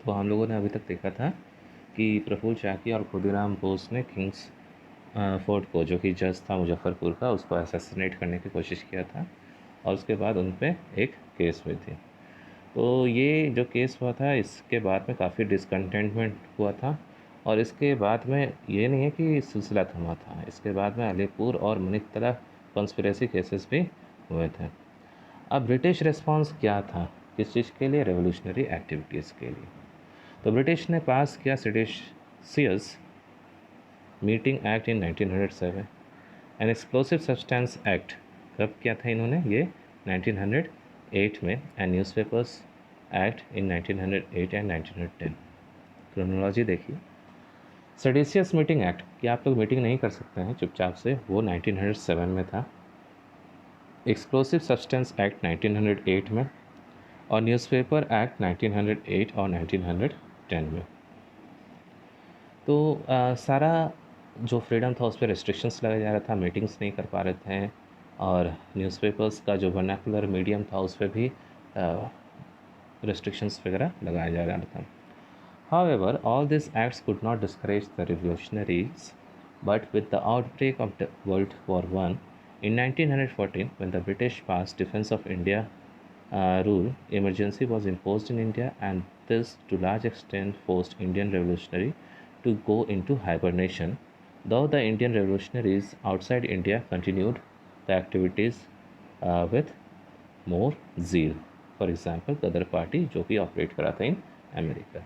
तो हम लोगों ने अभी तक देखा था कि प्रफुल्ल चाकी और खुदीराम बोस ने किंग्स फोर्ट को, जो कि जज था मुजफ्फरपुर का, उसको असैसिनेट करने की कोशिश किया था और उसके बाद उन पे एक केस हुई थी। तो ये जो केस हुआ था, इसके बाद में काफ़ी डिसकंटेंटमेंट हुआ था और इसके बाद में ये नहीं है कि सिलसिला थमा था, इसके बाद में अलीपुर और मनिकतला कॉन्स्पिरेसी केसेस भी हुए थे। अब ब्रिटिश रिस्पॉन्स क्या था किस चीज़ के लिए? रेवोल्यूशनरी एक्टिविटीज़ के लिए। तो ब्रिटिश ने पास किया seditious meeting act in 1907, an explosive substance act कब किया था इन्होंने? ये 1908 में, and newspapers act in 1908 and 1910। Chronology देखिए। सेडेशियस मीटिंग एक्ट, कि आप लोग मीटिंग नहीं कर सकते हैं चुपचाप से, वो 1907 में था। एक्सप्लोसिव सब्सटेंस एक्ट 1908 में, और न्यूज़पेपर एक्ट 1908 और 1910 में। तो सारा जो फ्रीडम था उस पर रिस्ट्रिक्शंस लगाया जा रहा था, मीटिंग्स नहीं कर पा रहे थे, और न्यूज़पेपर्स का जो वर्नाकुलर मीडियम था उस पर भी रिस्ट्रिक्शंस वगैरह लगाया जा रहा था। However, all these acts could not discourage the revolutionaries, but with the outbreak of the World War I in 1914, when the British passed Defence of India rule, emergency was imposed in India, and this to large extent forced Indian revolutionary to go into hibernation. Though the Indian revolutionaries outside India continued the activities with more zeal. For example, Ghadar Party, जो कि operate करा था in America.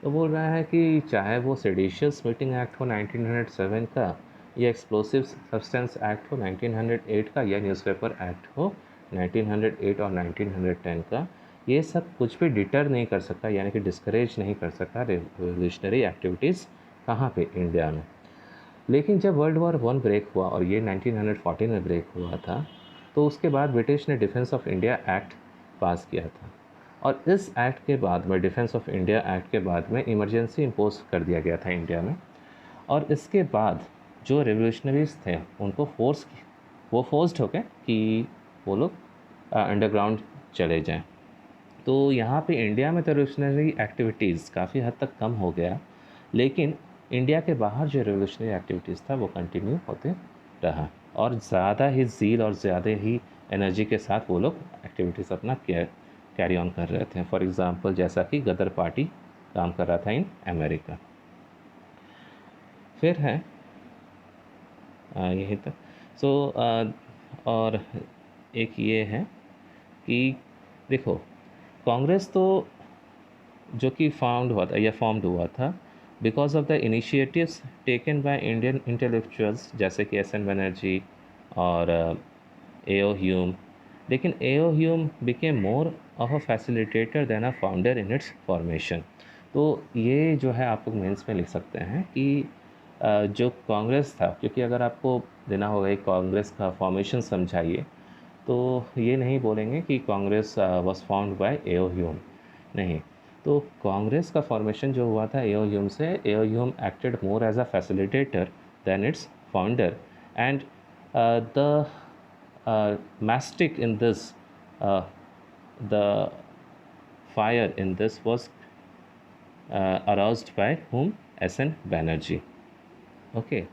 तो बोल रहा है कि चाहे वो सेडिशियस मीटिंग एक्ट हो 1907 का, या एक्सप्लोसिव सब्सटेंस एक्ट हो 1908 का, या न्यूज़पेपर एक्ट हो 1908 और 1910 का, ये सब कुछ भी डिटर नहीं कर सका, यानी कि डिस्करेज नहीं कर सका रेवोल्यूशनरी एक्टिविटीज़ कहाँ पे? इंडिया में। लेकिन जब वर्ल्ड वॉर वन ब्रेक हुआ, और ये 1914 में ब्रेक हुआ था, तो उसके बाद ब्रिटिश ने डिफेंस ऑफ इंडिया एक्ट पास किया था, और इस एक्ट के बाद में, डिफेंस ऑफ इंडिया एक्ट के बाद में, इमरजेंसी इम्पोज कर दिया गया था इंडिया में। और इसके बाद जो रेवोल्यूशनरीज थे उनको वो फोर्स्ड हो गए कि वो लोग अंडरग्राउंड चले जाएं। तो यहाँ पे इंडिया में तो रेवोल्यूशनरी एक्टिविटीज़ काफ़ी हद तक कम हो गया, लेकिन इंडिया के बाहर जो रेवोल्यूशनरी एक्टिविटीज़ था वो कंटिन्यू होते रहा, और ज़्यादा ही ज़ील और ज़्यादा ही एनर्जी के साथ वो लोग एक्टिविटीज़ अपना कैरी ऑन कर रहे थे। फॉर एग्ज़ाम्पल, जैसा कि गदर पार्टी काम कर रहा था इन अमेरिका। फिर है यहीं तक। और एक ये है कि देखो, कांग्रेस तो जो कि फॉर्म्ड हुआ था because of the initiatives taken by Indian intellectuals, जैसे कि एस एन बनर्जी और एओ ह्यूम। लेकिन A O Hume became more of a facilitator than a founder in its formation. तो ये जो है आप लोग मेंस में लिख सकते हैं कि जो कांग्रेस था, क्योंकि अगर आपको देना होगा एक कांग्रेस का फॉर्मेशन समझाइए, तो ये नहीं बोलेंगे कि Congress was found by AO Hume, नहीं। तो कांग्रेस का फॉर्मेशन जो हुआ था एओ ह्यूम से, A O Hume acted more as a facilitator than its founder, and the mastic in this, the fire in this was aroused by whom? S.N. Banerjee. Okay.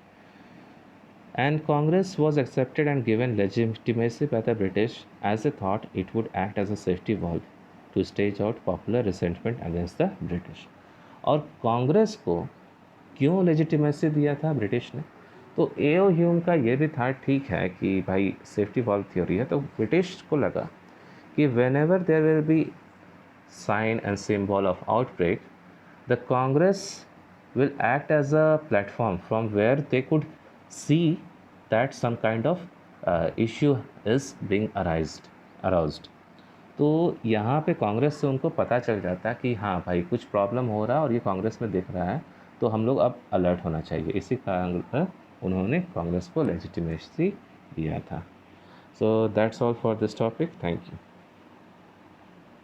And Congress was accepted and given legitimacy by the British, as they thought it would act as a safety valve to stage out popular resentment against the British. और कांग्रेस को क्यों legitimacy दिया था British ने? तो एओ Hume का ये भी था, ठीक है कि भाई सेफ्टी वॉल्व थ्योरी है, तो ब्रिटिश को लगा कि whenever there will be sign and symbol of outbreak, the Congress will act as a platform from where they could see that some kind of issue is being aroused. तो यहाँ पे कांग्रेस से उनको पता चल जाता कि हाँ भाई कुछ प्रॉब्लम हो रहा है और ये कांग्रेस में दिख रहा है, तो हम लोग अब अलर्ट होना चाहिए। इसी कारण उन्होंने कांग्रेस को लेजिटिमेसी दिया था। So that's all for this topic. Thank you.